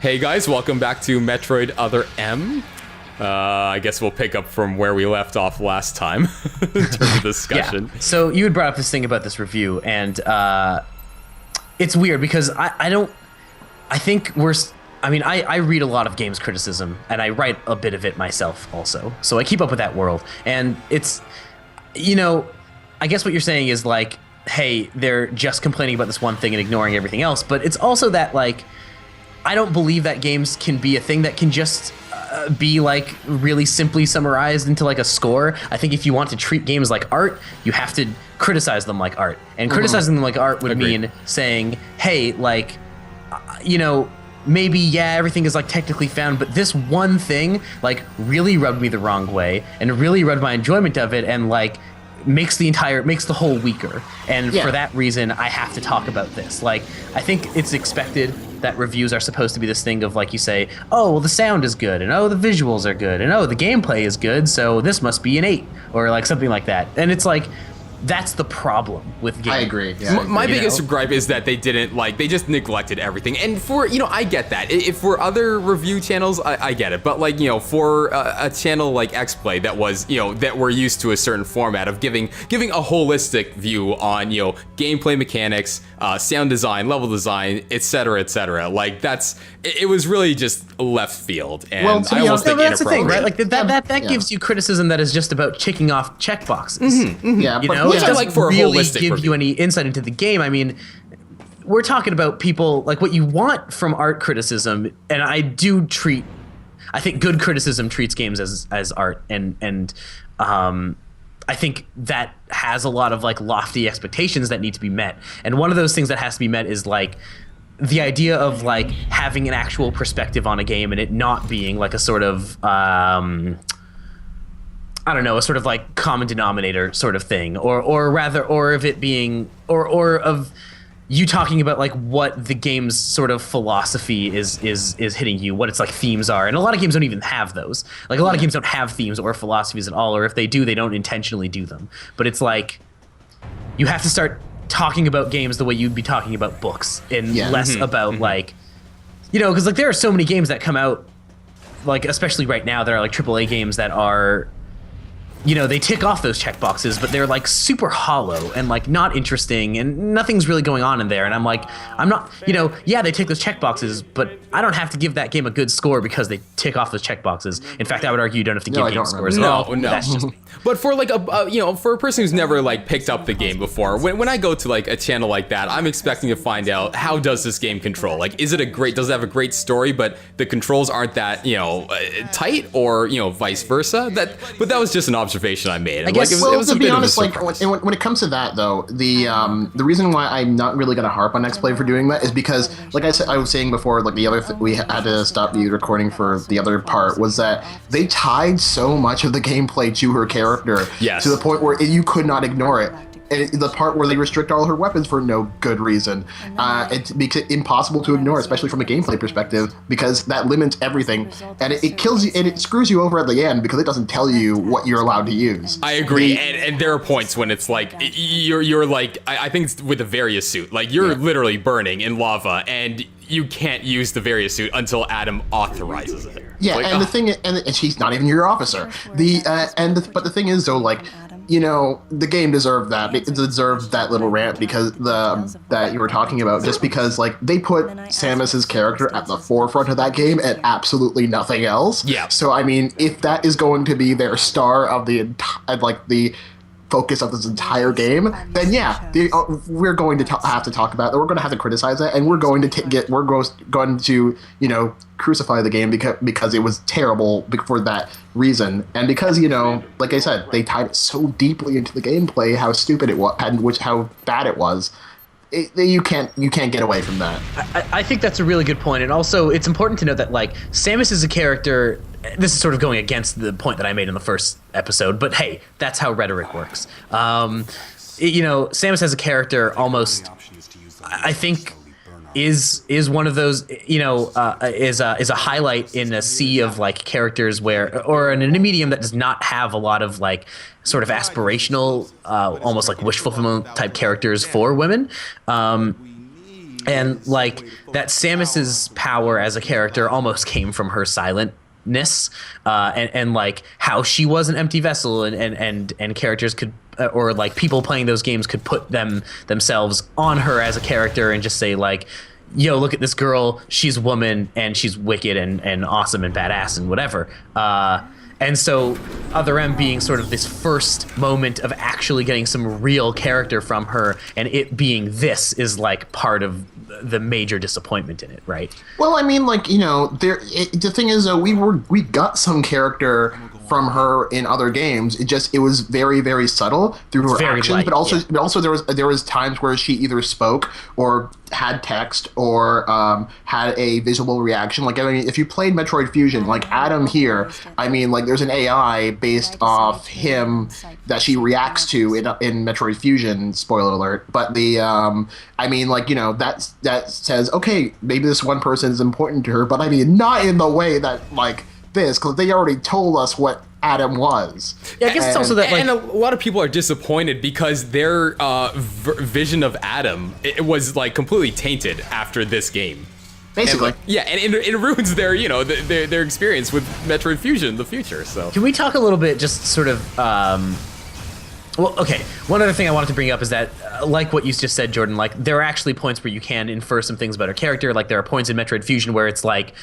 Hey guys, welcome back to Metroid Other M. I guess we'll pick up from where we left off last time in terms of discussion. Yeah. So you had brought up this thing about this review, and it's weird because I read a lot of games criticism, and I write a bit of it myself also. So I keep up with that world, and it's, I guess what you're saying is like, hey, they're just complaining about this one thing and ignoring everything else, but it's also that like, I don't believe that games can be a thing that can just be like really simply summarized into like a score. I think if you want to treat games like art, you have to criticize them like art. And criticizing them like art would mean saying, hey, like, maybe, yeah, everything is like technically found, but this one thing like really rubbed me the wrong way and really rubbed my enjoyment of it and like makes the whole weaker. And for that reason, I have to talk about this. Like, I think it's expected that reviews are supposed to be this thing of like you say, oh, well, the sound is good, and oh, the visuals are good, and oh, the gameplay is good, so this must be an 8, or like something like that. And it's like, that's the problem with games. I agree. Yeah, my biggest gripe is that they just neglected everything. And for, I get that. If for other review channels, I get it. But like, for a channel like XPlay that was, that we're used to a certain format of giving a holistic view on, gameplay mechanics, sound design, level design, etc. Like it was really just left field. And I almost think that's the thing, right? Like that gives you criticism that is just about checking off checkboxes. Yeah, but it doesn't really give you any insight into the game. I mean, we're talking about people, like what you want from art criticism, and I think good criticism treats games as art, and I think that has a lot of like lofty expectations that need to be met. And one of those things that has to be met is like the idea of like having an actual perspective on a game and it not being like a sort of a sort of like common denominator sort of thing, or of it being, or of you talking about like what the game's sort of philosophy is hitting you, what its like themes are. And a lot of games don't even have those. Like a lot of games don't have themes or philosophies at all, or if they do, they don't intentionally do them. But it's like, you have to start talking about games the way you'd be talking about books, and less about like, because like there are so many games that come out, like especially right now, that are like AAA games that are, they tick off those checkboxes, but they're like super hollow and like not interesting, and nothing's really going on in there. And I'm like, I'm not, they tick those checkboxes, but I don't have to give that game a good score because they tick off those checkboxes. In fact, I would argue you don't have to give game scores. No. That's just me. But for like for a person who's never like picked up the game before, when I go to like a channel like that, I'm expecting to find out, how does this game control? Like, does it have a great story, but the controls aren't that, tight, or, vice versa? But that was just an observation I made. I guess, it was to a be bit honest, of a like surprise. when it comes to that though, the reason why I'm not really gonna harp on XPlay for doing that is because, like I was saying before, like the other we had to stop the recording for the other part, was that they tied so much of the gameplay to her character, to the point where you could not ignore it. And the part where they restrict all her weapons for no good reason, it makes it impossible to ignore, especially from a gameplay perspective, because that limits everything, and it kills you, and it screws you over at the end because it doesn't tell you what you're allowed to use. I agree, and there are points when it's like you're like, I think it's with the Various suit, like you're literally burning in lava, and you can't use the Various suit until Adam authorizes it. Yeah, like, and the thing, and she's not even your officer. But the thing is though, like, the game deserved that. It deserved that little rant because that you were talking about, just because like they put Samus's character at the forefront of that game and absolutely nothing else. Yeah. So I mean, if that is going to be their star of the focus of this entire game, then we're going to have to talk about it. We're going to have to criticize it, and we're going to crucify the game because it was terrible for that reason, and because like I said, they tied it so deeply into the gameplay, how stupid it was and how bad it was. You can't get away from that. I think that's a really good point, and also it's important to note that like Samus is a character. This is sort of going against the point that I made in the first episode, but hey, that's how rhetoric works. Samus as a character almost, I think, is one of those, is a highlight in a sea of like characters or in a medium that does not have a lot of like sort of aspirational, almost like wish fulfillment type characters for women. And like that Samus's power as a character almost came from her silentness, and like how she was an empty vessel, and characters could or like people playing those games could put themselves on her as a character and just say like, yo, look at this girl, she's a woman and she's wicked and awesome and badass and whatever. And so Other M being sort of this first moment of actually getting some real character from her, and it being this is like part of the major disappointment in it, right? Well, I mean, like, you know, the thing is, we got some character from her in other games. It was very, very subtle through her Very actions, light, but also yeah. there was times where she either spoke or had text or had a visual reaction. Like, I mean, if you played Metroid Fusion, like Adam here, I mean, like there's an AI based off him that she reacts to in Metroid Fusion. Spoiler alert! But I mean, like, you know, that says, okay, maybe this one person is important to her, but I mean, not in the way that like this, because they already told us what Adam was. Yeah, I guess it's also that like, and a lot of people are disappointed because their vision of Adam it was like completely tainted after this game. Basically. And it ruins their, you know, their experience with Metroid Fusion in the future. So can we talk a little bit just sort of well, okay. One other thing I wanted to bring up is that, like what you just said, Jordan, like there are actually points where you can infer some things about her character. Like there are points in Metroid Fusion where it's like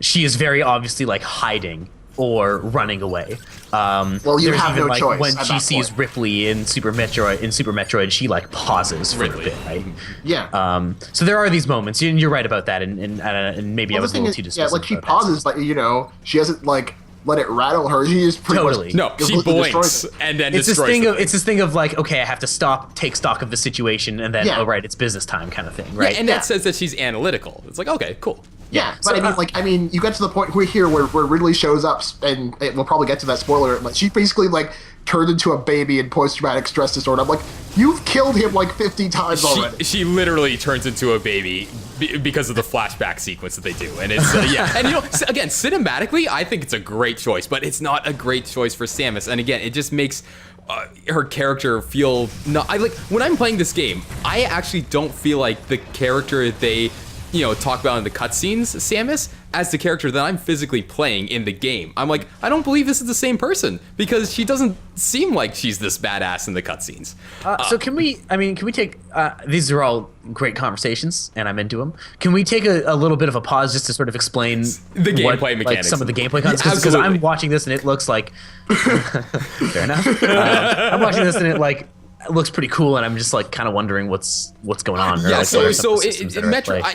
she is very obviously like hiding or running away. Well, you have even, no like, choice when at she that sees point. Ripley in Super Metroid, she like pauses for a bit, right? Yeah. So there are these moments, and you're right about that, and maybe I was a little too dismissive. yeah, like she about that. pauses, but you know, she doesn't like let it rattle her. She just pretty Totally. much no, she completely blinks destroys it. and then It's this destroys thing the of it's this thing of like, okay, I have to stop, take stock of the situation, and then Yeah. oh right, it's business time kind of thing, right? Yeah, and that says that she's analytical. It's like, okay, cool. Yeah, So, but I mean, you get to the point where Ridley shows up, and we'll probably get to that spoiler. But she basically like turned into a baby in post-traumatic stress disorder. I'm like, you've killed him like 50 times already. She literally turns into a baby because of the flashback sequence that they do, and it's yeah. And you know, again, cinematically, I think it's a great choice, but it's not a great choice for Samus. And again, it just makes her character feel I like when I'm playing this game. I actually don't feel like the character they talk about in the cutscenes, Samus, as the character that I'm physically playing in the game. I'm like, I don't believe this is the same person because she doesn't seem like she's this badass in the cutscenes. So can we take, these are all great conversations and I'm into them. Can we take a little bit of a pause just to sort of explain the gameplay like mechanics? some of the gameplay concepts? Because Absolutely. I'm watching this and it looks like, fair enough. I'm watching this and it like, it looks pretty cool, and I'm just like kind of wondering what's going on. Yeah, like, so what are some of the systems that are at Metro, play?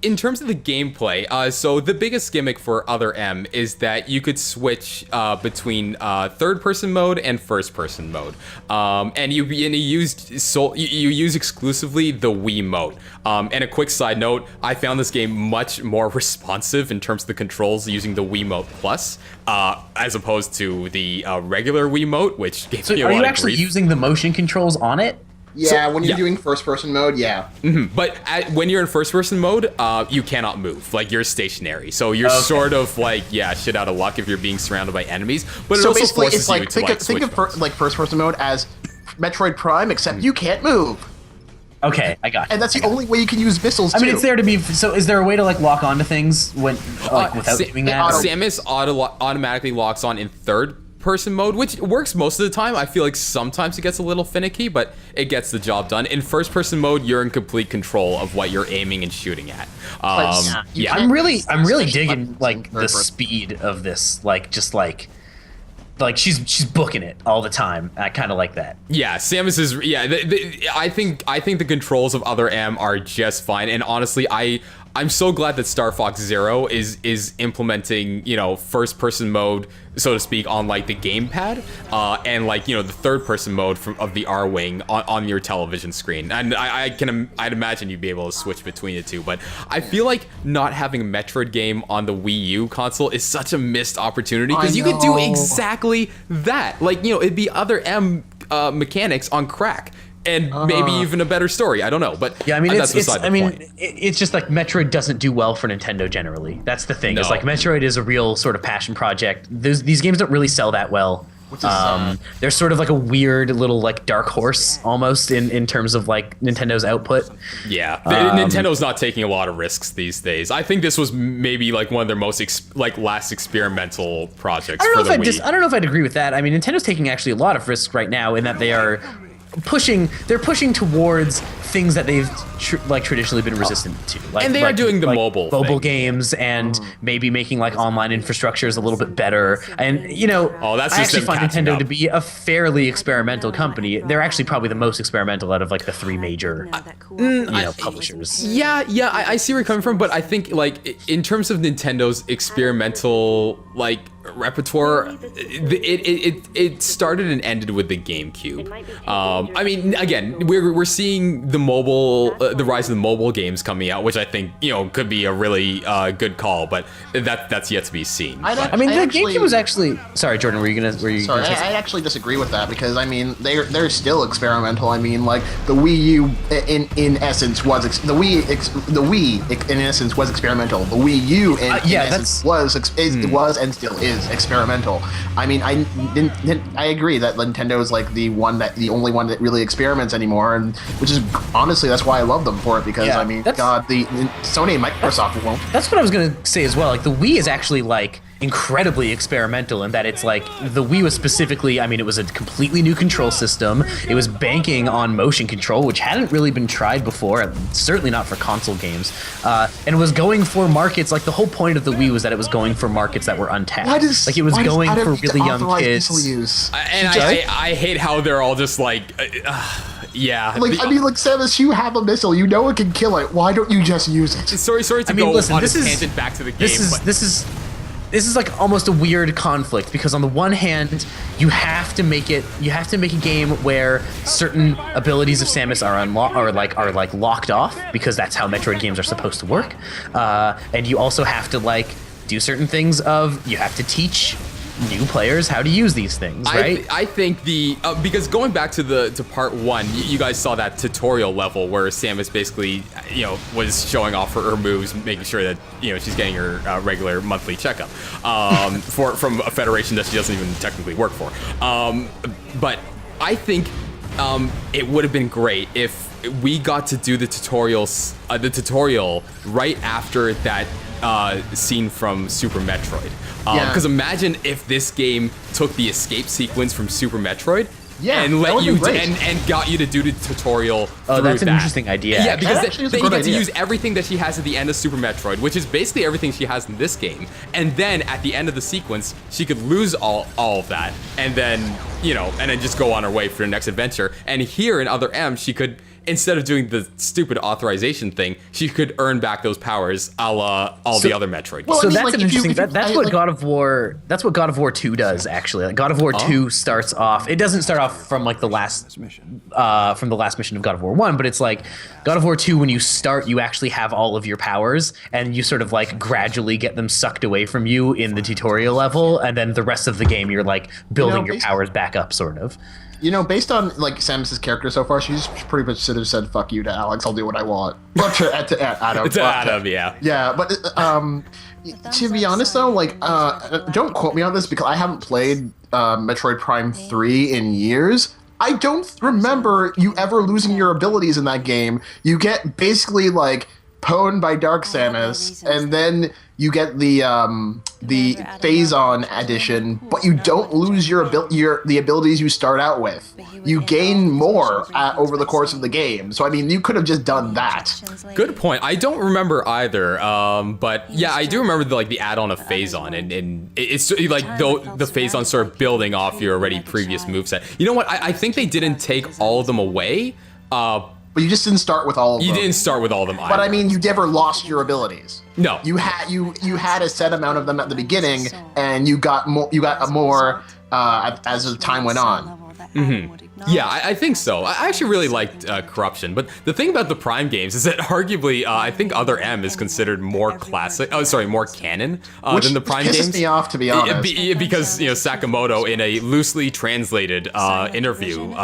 in terms of the gameplay, so the biggest gimmick for Other M is that you could switch between third-person mode and first-person mode, and you use exclusively the Wii mode. And a quick side note, I found this game much more responsive in terms of the controls using the Wii Mode Plus, as opposed to the regular Wii Mode, which gave me a Are lot you of actually grief. using the motion controls on it? Yeah, when you're yeah. doing first-person mode, yeah. But when you're in first-person mode, you cannot move. Like, you're stationary. So you're sort of like, shit out of luck if you're being surrounded by enemies. But it So also basically, forces it's like you to think switch of modes. like first-person mode as Metroid Prime, except you can't move, Okay, I got it. and that's the only way you can use missiles. I mean, too. it's there to be. So, is there a way to like lock onto things when without doing that? or- Samus automatically locks on in third-person mode, which works most of the time. I feel like sometimes it gets a little finicky, but it gets the job done. In first-person mode, you're in complete control of what you're aiming and shooting at. You Yeah. can't I'm really switch digging buttons like in the third person. speed of this. Like just like she's booking it all the time. I kind of like that. Yeah, Samus is. Yeah, I think the controls of Other M are just fine. And honestly, I'm so glad that Star Fox Zero is implementing first person mode, so to speak, on like the gamepad, and like the third person mode of the R Wing on your television screen. And I'd imagine you'd be able to switch between the two. But I feel like not having a Metroid game on the Wii U console is such a missed opportunity because you could do know. exactly that. Like it'd be Other M mechanics on crack. And maybe even a better story. I don't know, but Yeah, I mean, that's beside the point. it's just like Metroid doesn't do well for Nintendo generally. That's the thing. It's No. like Metroid is a real sort of passion project. These games don't really sell that well. Which is They're sort of like a weird little like dark horse almost in terms of like Nintendo's output. Yeah, Nintendo's not taking a lot of risks these days. I think this was maybe like one of their most last experimental projects for the Wii. I don't know if I'd agree with that. I mean, Nintendo's taking actually a lot of risks right now in that they're pushing towards things that they've traditionally been resistant to, like, and they are doing the mobile thing. Games and maybe making like online infrastructures a little bit better. And that's I just actually them find catching Nintendo up. to be a fairly experimental company. They're actually probably the most experimental out of like the three major publishers. Yeah, I see where you're coming from, but I think like in terms of Nintendo's experimental like repertoire, it started and ended with the GameCube. I mean, again, we're seeing the rise of the mobile games coming out, which I think could be a really good call, but that's yet to be seen. GameCube was actually. Sorry, Jordan, were you gonna? Sorry, I actually disagree with that because I mean they're still experimental. I mean, like the Wii U in essence was the Wii in essence was experimental. The Wii U in essence was and still is experimental. I mean, I agree that Nintendo is like the only one that really experiments anymore, and which is honestly that's why I love them for it because I mean, God, the Sony and Microsoft won't. That's what I was gonna say as well. Like the Wii is actually like incredibly experimental in that it's like the Wii was specifically, I mean, it was a completely new control system. It was banking on motion control, which hadn't really been tried before, certainly not for console games, and was going for markets. Like the whole point of the Wii was that it was going for markets that were untapped. It was going for really young kids. I hate how they're all just like, yeah. Like I mean, like Samus, you have a missile. You know it can kill it. Why don't you just use it? Sorry to go on a tangent back to the game. This is like almost a weird conflict because on the one hand, you have to make a game where certain abilities of Samus are locked off because that's how Metroid games are supposed to work, and you also have to like do certain things you have to teach new players how to use these things, right? I think because going back to part one, you guys saw that tutorial level where Samus basically, was showing off her moves, making sure that she's getting her regular monthly checkup from a federation that she doesn't even technically work for. But I think it would have been great if we got to do the tutorial right after that scene from Super Metroid. Because imagine if this game took the escape sequence from Super Metroid and let you and got you to do the tutorial through that's an interesting idea. Yeah, because then you get to idea. use everything that she has at the end of Super Metroid, which is basically everything she has in this game. And then at the end of the sequence, she could lose all of that, and then just go on her way for the next adventure. And here in Other M, she could, instead of doing the stupid authorization thing, she could earn back those powers a la all the other Metroid games. Well, So I mean, that's like, an interesting. That's what God of War. That's what God of War 2 does actually. Like God of War 2 starts off. It doesn't start off from like the last mission of God of War 1, but it's like God of War 2. When you start, you actually have all of your powers, and you sort of like gradually get them sucked away from you in the tutorial level, and then the rest of the game you're like building your powers back up, sort of. Based on like Samus's character so far, she's pretty much should have said "fuck you" to Alex. I'll do what I want. But to Adam, To Adam, yeah. Yeah, but to be honest though, like don't quote me on this because I haven't played Metroid Prime 3 in years. I don't remember you ever losing your abilities in that game. You get basically like pwned by Dark Samus, and then you get the Phazon edition, but you don't lose the abilities you start out with. You gain more over the course of the game. So I mean, you could have just done that. Good point. I don't remember either, but yeah, I do remember the add-on of Phazon, and it's like the Phazon sort of building off your already previous moveset. You know what? I think they didn't take all of them away. But you just didn't start with all of them. You didn't start with all of them either. But I mean, you never lost your abilities. No. You had a set amount of them at the beginning, and you got more. You got more as the time went on. Mm-hmm. Yeah, I think so. I actually really liked Corruption, but the thing about the Prime games is that arguably, I think Other M is considered more classic. Oh, sorry, more canon than the Prime games. Which pisses me off, to be honest. Because Sakamoto, in a loosely translated interview,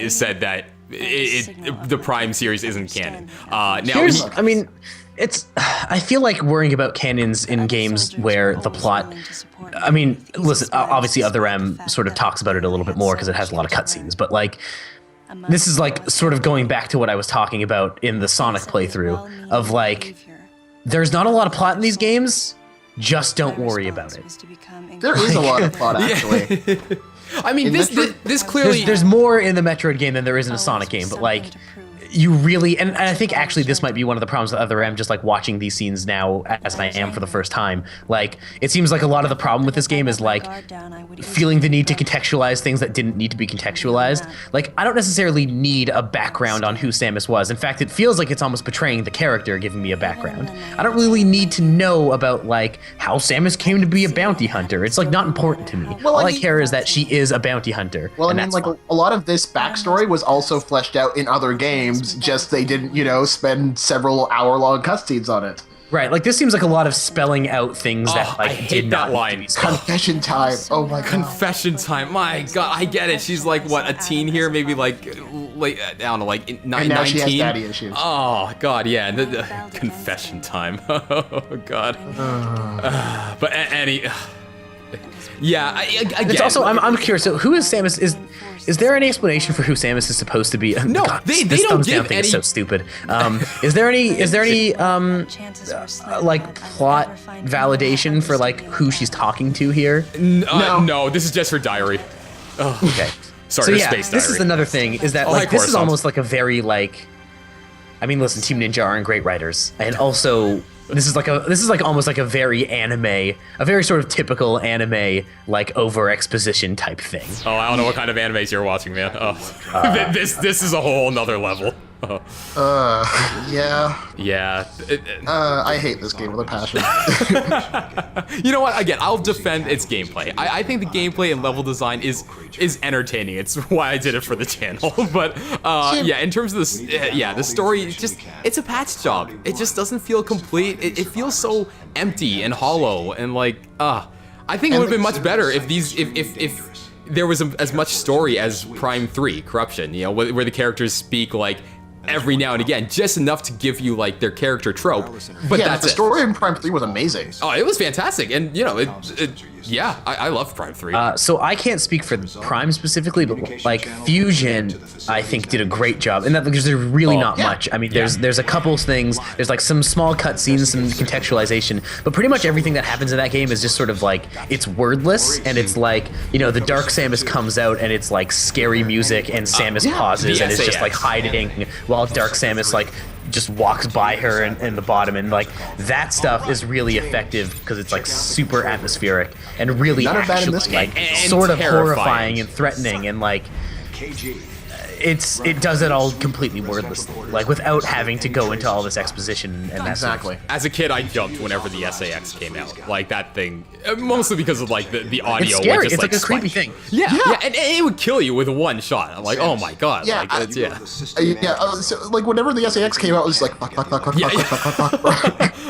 said that the Prime series isn't canon. I feel like worrying about canons in games where the plot. I mean, listen, obviously Other M sort of talks about it a little bit more because it has a lot of cutscenes, but like this is like sort of going back to what I was talking about in the Sonic playthrough of like there's not a lot of plot in these games, just don't worry about it. There is a lot of plot, actually. I mean, this clearly there's more in the Metroid game than there is in a Sonic game, but like you really, and I think actually this might be one of the problems with Other M, just like watching these scenes now as I am for the first time. Like, it seems like a lot of the problem with this game is like feeling the need to contextualize things that didn't need to be contextualized. Like, I don't necessarily need a background on who Samus was. In fact, it feels like it's almost betraying the character, giving me a background. I don't really need to know about like how Samus came to be a bounty hunter. It's like not important to me. All I care is that she is a bounty hunter. Well, I mean, like a lot of this backstory was also fleshed out in other games. Just they didn't, spend several hour-long cutscenes on it. Right, like this seems like a lot of spelling out things that like I hate did not that line. Confession time. Oh my god. Confession time. My god, I get it. She's like what, a teen here, maybe like I don't know, like 19. And now she has daddy issues. Oh god, yeah. The confession time. Oh god. But any. Yeah, I It's also I'm curious. So who is Samus? Is there any explanation for who Samus is supposed to be? No, God, they this don't thumbs down give thing any. is so stupid. Is there any like plot validation for like who she's talking to here? No, this is just her diary. Oh. Okay. Sorry, So her yeah, space diary. this is another thing. Is that Oh, like hi, this is Coruscant. almost like a very like. I mean, listen, Team Ninja aren't great writers, and also. This is like almost like a very anime, a very sort of typical anime like over exposition type thing. Oh, I don't know what kind of animes you're watching, man. Oh. This is a whole nother level. Yeah. Yeah. I hate this game with a passion. You know what? Again, I'll defend its gameplay. I think the gameplay and level design is entertaining. It's why I did it for the channel. But yeah, in terms of this, the story, it's a patch job. It just doesn't feel complete. It feels so empty and hollow and like, I think it would have been much better if if there was as much story as Prime 3 Corruption, where the characters speak like every now and again, just enough to give you like their character trope. But yeah, that's the story in Prime 3 was amazing. Oh, it was fantastic, and I love Prime 3. So I can't speak for Prime specifically, but like Fusion, I think did a great job. And that because there's really not much. I mean, there's a couple things. There's like some small cutscenes, some contextualization, but pretty much everything that happens in that game is just sort of like it's wordless, and it's like the Dark Samus comes out, and it's like scary music, and Samus pauses, and is just like hiding while Dark Samus like just walks by her in the bottom, and like that stuff is really effective because it's like super atmospheric and really None of that in actually this game. like And sort of terrifying. horrifying and threatening, and like it does it all completely wordlessly, like without having to go into all this exposition and that Exactly. As a kid, I jumped whenever the SAX came out. Like that thing, mostly because of like the audio. It's scary. would just, It's like a creepy spike. thing. Yeah, and it would kill you with one shot. I'm like, oh my god. Yeah, like, so, like whenever the SAX came out, it was like fuck.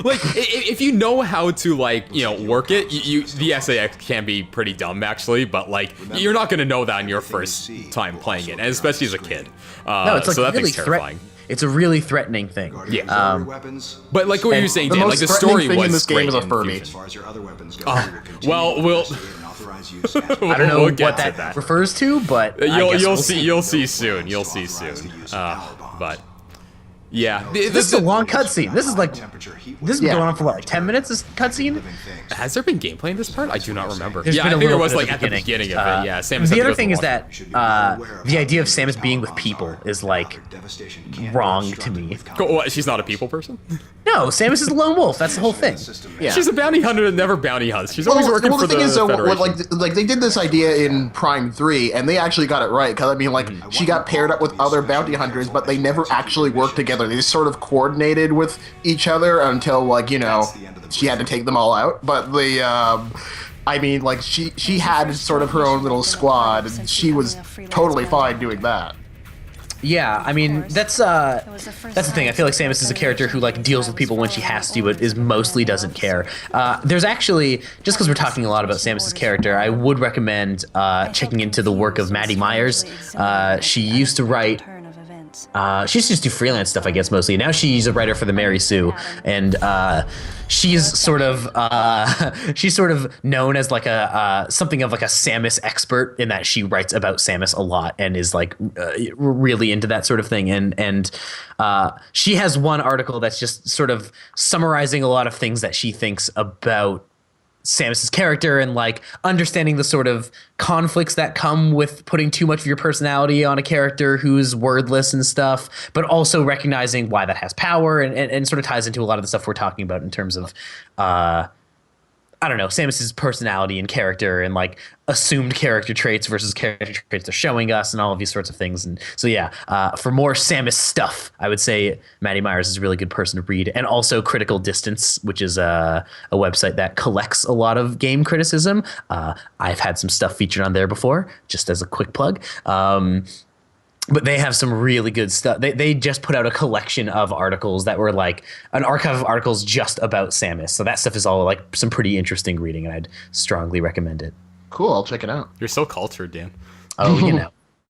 Like if you know how to like work it, the SAX can be pretty dumb actually, but like you're not gonna know that on your first time playing it, and especially as a kid. No, it's like so that really thing's terrifying. It's a really threatening thing. Yeah. But like what you were saying, The Dan, most like the threatening story thing was in this game great is a in Furby. Fusion. far as your other weapons go, Well, we'll I don't know we'll get what to that refers to, but I guess You'll we'll see. You'll see soon. You'll see soon. But yeah, This is a long cutscene. This is like temperature, heat this has been going on for what, like 10 minutes. This cutscene. has there been gameplay in this part? I do not remember. There's Yeah, been I a think it little was bit like at at the the beginning of it. Yeah, Samus. had The to other go thing to is the that the idea of Samus being with people is like devastation can't wrong be to me. What, she's not a people person? No, Samus is a lone wolf. That's the whole thing. Yeah. She's a bounty hunter that never bounty hunts. She's always working for the Federation. like they did this idea in Prime 3, and they actually got it right. Because I mean, like she got paired up with other bounty hunters, but they never actually worked together. They just sort of coordinated with each other until like she had to take them all out. But the I mean, like she had sort of her own little squad, and she was totally fine doing that. Yeah, I mean that's the thing. I feel like Samus is a character who like deals with people when she has to, but is mostly doesn't care. There's actually, just because we're talking a lot about Samus's character, I would recommend checking into the work of Maddie Myers. She used to write She used to just do freelance stuff, I guess, mostly. Now she's a writer for the Mary Sue, and she's sort of known as like a something of like a Samus expert in that she writes about Samus a lot and is like really into that sort of thing. And she has one article that's just sort of summarizing a lot of things that she thinks about Samus's character and like understanding the sort of conflicts that come with putting too much of your personality on a character who's wordless and stuff, but also recognizing why that has power and sort of ties into a lot of the stuff we're talking about in terms of I don't know, Samus's personality and character and like assumed character traits versus character traits they're showing us and all of these sorts of things. And so, yeah, for more Samus stuff, I would say Maddie Myers is a really good person to read. And also Critical Distance, which is a website that collects a lot of game criticism. I've had some stuff featured on there before, just as a quick plug. But they have some really good stuff. They just put out a collection of articles that were like an archive of articles just about Samus. So that stuff is all like some pretty interesting reading, and I'd strongly recommend it. Cool, I'll check it out. You're so cultured, Dan. Oh, you know.